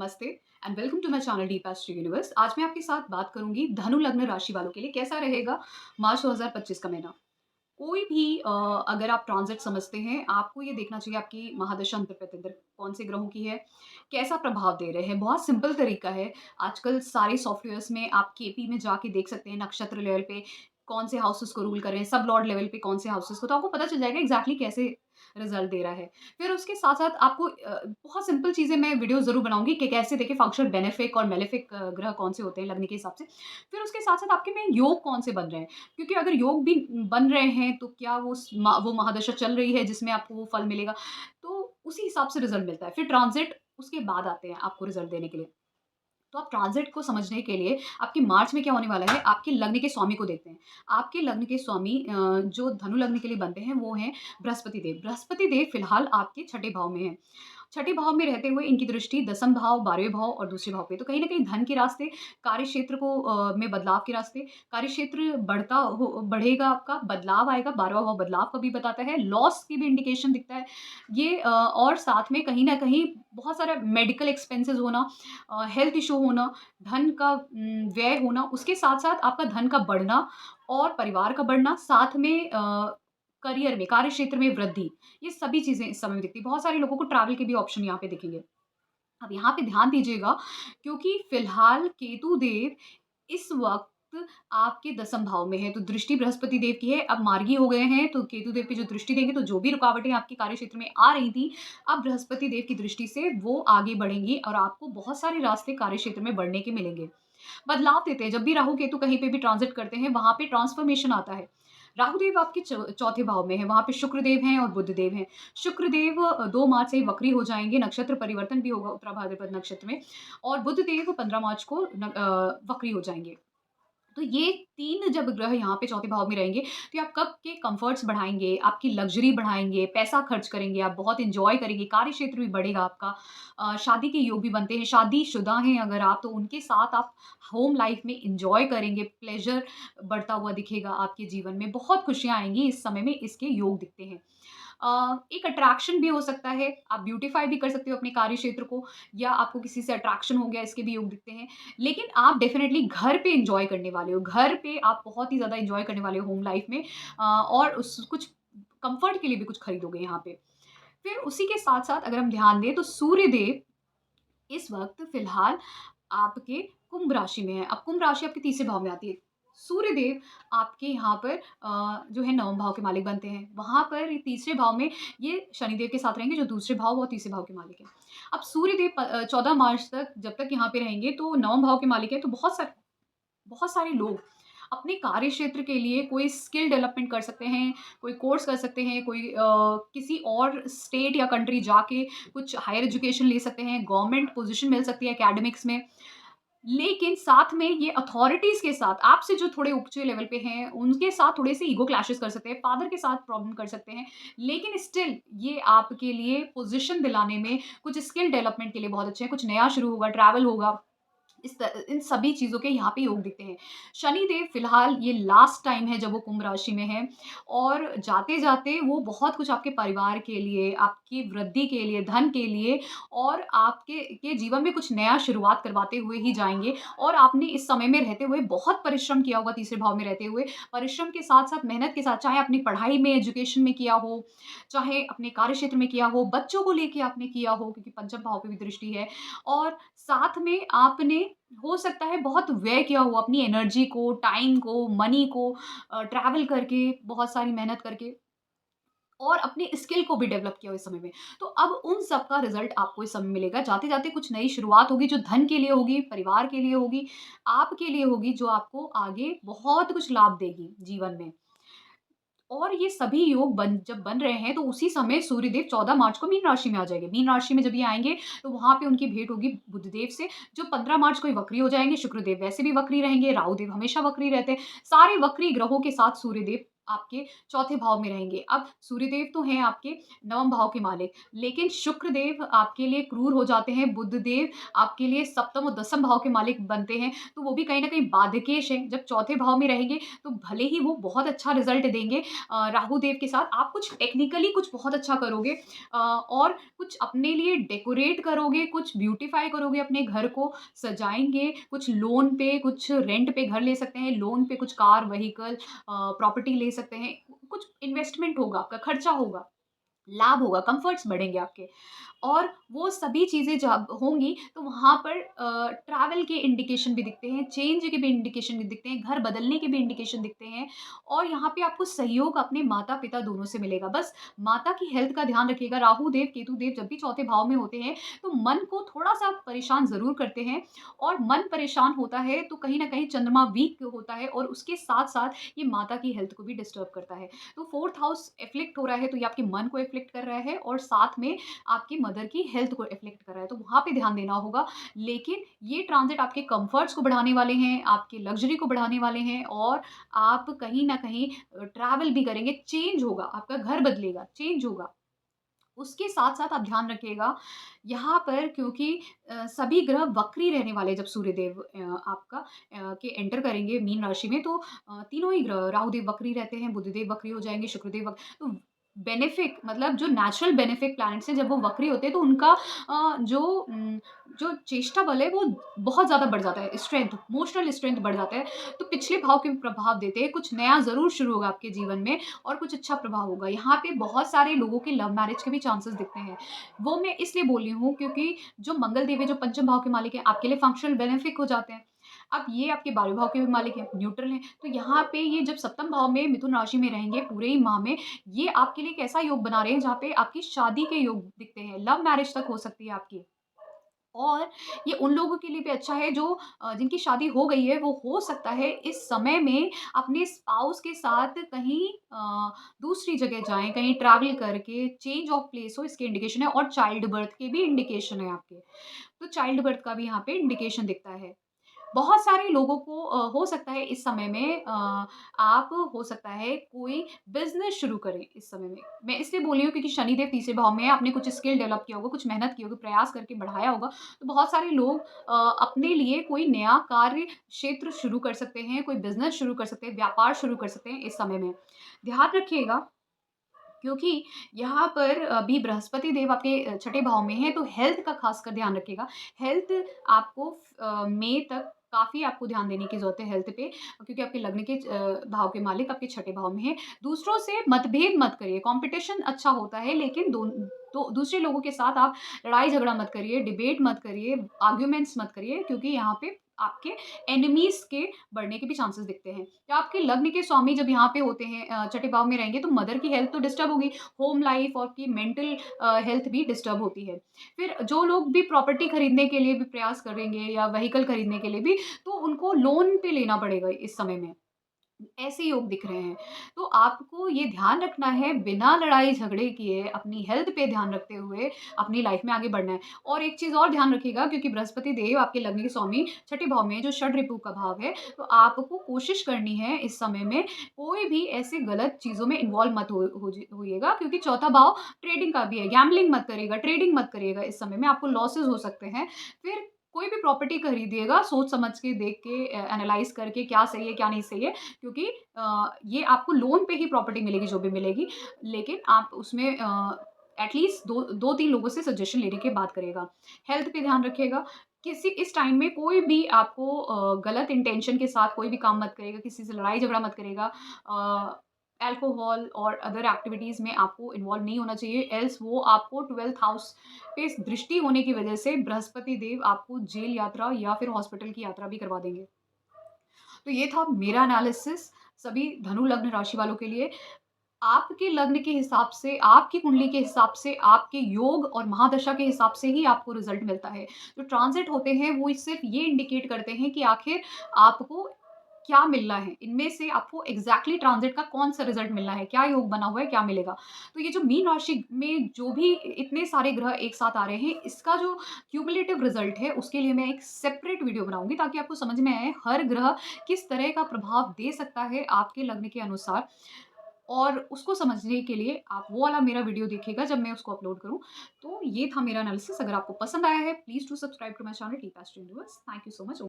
नमस्ते and welcome to my channel Deep astro universe. आज मैं आपके साथ बात करूंगी धनु लग्न राशि वालों के लिए कैसा रहेगा मार्च 2025 का महीना। कोई भी अगर आप ट्रांजिट समझते हैं, आपको ये देखना चाहिए आपकी महादशा अंतर प्रत्यंतर कौन से ग्रहों की है, कैसा प्रभाव दे रहे हैं। बहुत सिंपल तरीका है। आजकल सारे सॉफ्टवेयर्स में आप केपी में जाके देख सकते हैं नक्षत्र लेवल पे कौन से हाउसेस को रूल कर रहे हैं, सब लॉर्ड लेवल पे कौन से हाउसेस को, तो आपको पता चल जाएगा एग्जैक्टली कैसे रिजल्ट दे रहा है। फिर उसके साथ साथ आपको बहुत सिंपल चीज़ें मैं वीडियो ज़रूर बनाऊंगी कि कैसे देखें फंक्शनल बेनिफिक और मेलेफिक ग्रह कौन से होते हैं लग्न के हिसाब से। फिर उसके साथ साथ आपके में योग कौन से बन रहे हैं, क्योंकि अगर योग भी बन रहे हैं तो क्या वो महादशा चल रही है जिसमें आपको वो फल मिलेगा, तो उसी हिसाब से रिजल्ट मिलता है। फिर ट्रांजिट उसके बाद आते हैं आपको रिजल्ट देने के लिए। तो आप ट्रांजिट को समझने के लिए आपके मार्च में क्या होने वाला है, आपके लग्न के स्वामी को देखते हैं। आपके लग्न के स्वामी जो धनु लग्न के लिए बनते हैं वो हैं बृहस्पति देव। बृहस्पति देव फिलहाल आपके छठे भाव में हैं। छठे भाव में रहते हुए इनकी दृष्टि दसम भाव, 12वें भाव और दूसरे भाव पे, तो कहीं न कहीं धन के रास्ते, कार्य क्षेत्र को में बदलाव के रास्ते, कार्य क्षेत्र बढ़ेगा आपका, बदलाव आएगा, 12वां भाव बदलाव का भी बताता है, लॉस की भी इंडिकेशन दिखता है। ये और साथ में कहीं न कहीं बहुत सारा मेडिकल एक्सपेंसेस होना, हेल्थ इश्यू होना, धन का व्यय होना, उसके साथ-साथ आपका धन का बढ़ना और परिवार का बढ़ना, साथ में करियर में, कार्य क्षेत्र में वृद्धि, ये सभी चीज़ें इस समय में दिखती हैं। बहुत सारे लोगों को ट्रैवल के भी ऑप्शन यहाँ पे दिखेंगे। अब यहाँ पे ध्यान दीजिएगा, क्योंकि फिलहाल केतु देव इस वक़्त आपके दसम भाव में है, तो दृष्टि बृहस्पति देव की है। अब मार्गी हो गए हैं, तो केतु देव पे जो दृष्टि देंगे, तो जो भी रुकावटें आपके कार्यक्षेत्र में आ रही थी, अब बृहस्पति देव की दृष्टि से वो आगे बढ़ेंगी और आपको बहुत सारे रास्ते कार्यक्षेत्र में बढ़ने के मिलेंगे। बदलाव देते हैं, जब भी राहु केतु कहीं पे भी ट्रांज़िट करते हैं, वहाँ पे ट्रांसफ़ॉर्मेशन आता है। राहु देव आपके चौथे भाव में है, वहाँ पे शुक्र देव हैं और बुध देव हैं। शुक्र देव 2 मार्च से वक्री हो जाएँगे, नक्षत्र परिवर्तन भी होगा उत्तरा भाद्रपद नक्षत्र में, और बुध देव 15 मार्च को वक्री हो जाएँगे। तो ये 3 जब ग्रह यहाँ पे चौथे भाव में रहेंगे, तो ये आप कब के कम्फ़र्ट्स बढ़ाएँगे, आपकी लग्ज़री बढ़ाएँगे, पैसा खर्च करेंगे, आप बहुत एन्जॉय करेंगे, कार्य क्षेत्र भी बढ़ेगा आपका। शादी के योग भी बनते हैं, शादीशुदा हैं अगर आप, तो उनके साथ आप होम लाइफ़ में एन्जॉय करेंगे, प्लेज़र बढ़ता हुआ दिखेगा आपके जीवन में, बहुत खुशियाँ आएँगी इस समय में, इसके योग दिखते हैं। एक अट्रैक्शन भी हो सकता है, आप ब्यूटीफाई भी कर सकते हो अपने कार्य क्षेत्र को, या आपको किसी से अट्रैक्शन हो गया, इसके भी योग दिखते हैं। लेकिन आप डेफ़िनेटली घर पे एन्जॉय करने वाले हो, घर पे आप बहुत ही ज़्यादा एन्जॉय करने वाले हो होम लाइफ़ में, और उस कुछ कम्फ़र्ट के लिए भी कुछ खरीदोगे यहाँ पे। फिर उसी के साथ-साथ अगर हम ध्यान दें, तो सूर्य देव इस वक़्त फ़िलहाल आपके कुंभ राशि में है। अब कुंभ राशि आपके तीसरे भाव में आती है। सूर्य देव आपके यहाँ पर जो है नवम भाव के मालिक बनते हैं। वहाँ पर तीसरे भाव में ये शनिदेव के साथ रहेंगे, जो दूसरे भाव और तीसरे भाव के मालिक हैं। अब सूर्य देव 14 मार्च तक जब तक यहाँ पे रहेंगे, तो नवम भाव के मालिक हैं, तो बहुत सारे लोग अपने कार्य क्षेत्र के लिए कोई स्किल डेवलपमेंट कर सकते हैं, कोई कोर्स कर सकते हैं, कोई किसी और स्टेट या कंट्री जाके कुछ हायर एजुकेशन ले सकते हैं, गवर्नमेंट पोज़ीशन मिल सकती है एकेडमिक्स में। लेकिन साथ में ये अथॉरिटीज़ के साथ, आपसे जो थोड़े ऊँचे लेवल पे हैं, उनके साथ थोड़े-से ईगो क्लैशेज़ कर सकते हैं, फादर के साथ प्रॉब्लम कर सकते हैं। लेकिन स्टिल ये आपके लिए पोज़ीशन दिलाने में, कुछ स्किल डेवलपमेंट के लिए बहुत अच्छे हैं, कुछ नया शुरू होगा, ट्रैवल होगा। इन सभी चीज़ों के यहाँ पे योग दिखते हैं। शनिदेव फ़िलहाल ये लास्ट टाइम है जब वो कुंभ राशि में हैं, और जाते-जाते वो बहुत कुछ आपके परिवार के लिए, आपकी वृद्धि के लिए, धन के लिए और आपके जीवन में कुछ नया शुरुआत करवाते हुए ही जाएँगे। और आपने इस समय में रहते हुए बहुत परिश्रम किया होगा, तीसरे भाव में रहते हुए। परिश्रम के साथ-साथ, मेहनत के साथ, चाहे अपनी पढ़ाई में, एजुकेशन में किया हो, चाहे अपने कार्यक्षेत्र में किया हो, बच्चों को लेके आपने किया हो, क्योंकि पंचम भाव पे भी दृष्टि है। और साथ में आपने हो सकता है बहुत व्यय किया हो अपनी एनर्जी को, टाइम को, मनी को, ट्रैवल करके, बहुत सारी मेहनत करके, और अपने स्किल को भी डेवलप किया हो इस समय में। तो अब उन सब का रिज़ल्ट आपको इस समय मिलेगा। जाते-जाते कुछ नई शुरुआत होगी, जो धन के लिए होगी, परिवार के लिए होगी, आपके लिए होगी, जो आपको आगे बहुत कुछ लाभ देगी जीवन में। और ये सभी योग जब बन रहे हैं, तो उसी समय सूर्यदेव 14 मार्च को मीन राशि में आ जाएँगे। मीन राशि में जब ये आएँगे, तो वहाँ पे उनकी भेंट होगी बुधदेव से, जो 15 मार्च को ही वक्री हो जाएँगे। शुक्रदेव वैसे भी वक्री रहेंगे, राहुदेव हमेशा वक्री रहते हैं। सारे वक्री ग्रहों के साथ सूर्यदेव आपके चौथे भाव में रहेंगे। अब सूर्यदेव तो हैं आपके नवम भाव के मालिक, लेकिन शुक्रदेव आपके लिए क्रूर हो जाते हैं, बुधदेव आपके लिए सप्तम और दसम भाव के मालिक बनते हैं, तो वो भी कहीं न कहीं बाध्यकेश हैं। जब चौथे भाव में रहेंगे, तो भले ही वो बहुत अच्छा रिज़ल्ट देंगे राहु देव के साथ, आप कुछ टेक्निकली कुछ बहुत अच्छा करोगे और कुछ अपने लिए डेकोरेट करोगे, कुछ ब्यूटीफाई करोगे, अपने घर को सजाएँगे, कुछ लोन पे, कुछ रेंट पे घर ले सकते हैं, लोन पे कुछ कार, व्हीकल प्रॉपर्टी ले सकते हैं। कुछ इन्वेस्टमेंट होगा, आपका खर्चा होगा, लाभ होगा, कम्फर्ट्स बढ़ेंगे आपके। और वो सभी चीज़ें जब होंगी तो वहाँ पर ट्रैवल के इंडिकेशन भी दिखते हैं, चेंज के भी इंडिकेशन भी दिखते हैं, घर बदलने के भी इंडिकेशन दिखते हैं और यहाँ पे आपको सहयोग अपने माता-पिता दोनों से मिलेगा। बस माता की हेल्थ का ध्यान रखिएगा, राहु देव, केतु देव जब भी चौथे भाव में होते हैं, तो मन को थोड़ा-सा परेशान ज़रूर करते हैं और मन परेशान होता है तो कहीं न कहीं चंद्रमा वीक होता है और उसके साथ-साथ ये माता की हेल्थ को भी डिस्टर्ब करता है। तो 4th हाउस अफ़्लिक्ट हो रहा है तो ये आपके मन को अफ़्लिक्ट कर रहा है और साथ में आपकी मदर की हेल्थ को अफ़्लिक्ट कर रहा है, तो वहाँ पे ध्यान देना होगा। लेकिन ये ट्रांज़िट आपके कम्फ़र्ट्स को बढ़ाने वाले हैं, आपकी लग्ज़री को बढ़ाने वाले हैं और आप कहीं न कहीं ट्रैवल भी करेंगे, चेंज होगा, आपका घर बदलेगा, चेंज होगा। उसके साथ-साथ आप ध्यान रखिएगा, यहाँ पर क्योंकि सभी ग्रह वक्री रहने वाले हैं जब सूर्यदेव आपका के एंटर करेंगे मीन राशि में तो तीनों ही ग्रह राहुदेव वक्री रहते हैं, बुधदेव वक्री हो जाएँगे, शुक्रदेव तो बेनिफिक मतलब जो नेचुरल बेनिफिक प्लैनेट्स हैं जब वो वक्री होते हैं तो उनका जो चेष्टा बल है वो बहुत ज़्यादा बढ़ जाता है, स्ट्रेंथ, इमोशनल स्ट्रेंथ बढ़ जाता है। तो पिछले भाव के प्रभाव देते हैं, कुछ नया ज़रूर शुरू होगा आपके जीवन में और कुछ अच्छा प्रभाव होगा। यहाँ पे बहुत सारे लोगों के लव मैरिज के भी चांसेस दिखते हैं। वो मैं इसलिए बोल रही हूँ क्योंकि जो मंगल देव है, जो पंचम भाव के मालिक हैं, आपके लिए फंक्शनल बेनिफिक हो जाते हैं। अब ये आपके 12वें भाव के भी मालिक हैं, न्यूट्रल हैं। तो यहाँ पे ये जब सप्तम भाव में मिथुन राशि में रहेंगे पूरे ही माह में, ये आपके लिए एक ऐसा योग बना रहे हैं जहाँ पे आपकी शादी के योग दिखते हैं, लव मैरिज तक हो सकती है आपकी। और ये उन लोगों के लिए भी अच्छा है जो जिनकी शादी हो गई है, वो हो सकता है इस समय में अपने स्पाउस के साथ कहीं दूसरी जगह जाएँ, कहीं ट्रैवल करके चेंज ऑफ प्लेस हो इसके इंडिकेशन है और चाइल्ड बर्थ के भी इंडिकेशन है आपके। तो चाइल्ड बर्थ का भी यहाँ पे इंडिकेशन दिखता है। बहुत सारे लोगों को हो सकता है इस समय में आप हो सकता है कोई बिज़नेस शुरू करें इस समय में। मैं इसलिए बोल रही हूँ क्योंकि शनिदेव तीसरे भाव में है, आपने कुछ स्किल डेवलप किया होगा, कुछ मेहनत की होगी, प्रयास करके बढ़ाया होगा। तो बहुत सारे लोग अपने लिए कोई नया कार्य क्षेत्र शुरू कर सकते हैं, कोई बिज़नेस शुरू कर सकते हैं, व्यापार शुरू कर सकते हैं इस समय में। ध्यान रखिएगा क्योंकि यहाँ पर अभी बृहस्पति देव आपके छठे भाव में हैं, तो हेल्थ का ख़ासकर ध्यान रखिएगा। हेल्थ आपको मई तक काफ़ी आपको ध्यान देने की ज़रूरत है हेल्थ पे क्योंकि आपके लग्न के भाव के मालिक आपके छठे भाव में हैं। दूसरों से मतभेद मत करिए, कॉम्पिटिशन अच्छा होता है लेकिन दूसरे लोगों के साथ आप लड़ाई-झगड़ा मत करिए, डिबेट मत करिए, आर्ग्यूमेंट्स मत करिए क्योंकि यहाँ पे आपके एनिमीज़ के बढ़ने के भी चांसेस दिखते हैं। या आपके लग्न के स्वामी जब यहाँ पे होते हैं छठे भाव में रहेंगे तो मदर की हेल्थ तो डिस्टर्ब होगी, होम लाइफ और की मेंटल हेल्थ भी डिस्टर्ब होती है। फिर जो लोग भी प्रॉपर्टी खरीदने के लिए भी प्रयास करेंगे या व्हीकल खरीदने के लिए भी, तो उनको लोन पे लेना पड़ेगा इस समय में। ऐसे योग दिख रहे हैं। तो आपको ये ध्यान रखना है बिना लड़ाई झगड़े किए अपनी हेल्थ पे ध्यान रखते हुए अपनी लाइफ में आगे बढ़ना है। और एक चीज़ और ध्यान रखिएगा क्योंकि बृहस्पति देव आपके लग्न के स्वामी छठे भाव में है जो षड-ऋतु का भाव है, तो आपको कोशिश करनी है इस समय में कोई भी ऐसी गलत चीज़ों में इन्वॉल्व मत होइएगा क्योंकि चौथा भाव ट्रेडिंग का भी है। गैम्बलिंग मत करिएगा, ट्रेडिंग मत करिएगा इस समय में आपको लॉसेस हो सकते हैं। फिर कोई भी प्रॉपर्टी खरीदिएगा सोच समझ के, देख के एनालाइज़ करके क्या सही है, क्या नहीं सही है क्योंकि ये आपको लोन पे ही प्रॉपर्टी मिलेगी जो भी मिलेगी, लेकिन आप उसमें एटलीस्ट 2-3 लोगों से सजेशन लेने के बाद करिएगा। हेल्थ पे ध्यान रखिएगा, किसी इस टाइम में कोई भी आपको गलत इंटेंशन के साथ कोई भी काम मत करिएगा, किसी से लड़ाई-झगड़ा मत करिएगा। अल्कोहल और अदर एक्टिविटीज़ में आपको इन्वॉल्व नहीं होना चाहिए, एल्स वो आपको 12th हाउस पे दृष्टि होने की वजह से बृहस्पति देव आपको जेल यात्रा या फिर हॉस्पिटल की यात्रा भी करवा देंगे। तो ये था मेरा एनालिसिस सभी धनु लग्न राशि वालों के लिए। आपके लग्न के हिसाब से, आपकी कुंडली के हिसाब से, आपके योग और महादशा के हिसाब से ही आपको रिज़ल्ट मिलता है। जो ट्रांज़िट होते हैं वो सिर्फ़ ये इंडिकेट करते हैं कि आखिर आपको क्या मिलना है? इनमें से आपको एग्ज़ैक्टली ट्रांज़िट का कौन-सा रिज़ल्ट मिलना है? क्या योग बना हुआ है? क्या मिलेगा? तो ये जो मीन राशि में जो भी इतने सारे ग्रह एक साथ आ रहे हैं, इसका जो क्युमुलेटिव रिज़ल्ट है, उसके लिए मैं एक सेपरेट वीडियो बनाऊँगी ताकि आपको समझ में आए हर ग्रह किस तरह का प्रभाव दे सकता है आपके लग्न के अनुसार। और उसको समझने के लिए आप वो वाला मेरा वीडियो देखिएगा जब मैं उसको अपलोड करूँ। तो ये था मेरा एनालिसिस। अगर आपको पसंद आया है, please do subscribe to my channel T past universe. Thank you so much.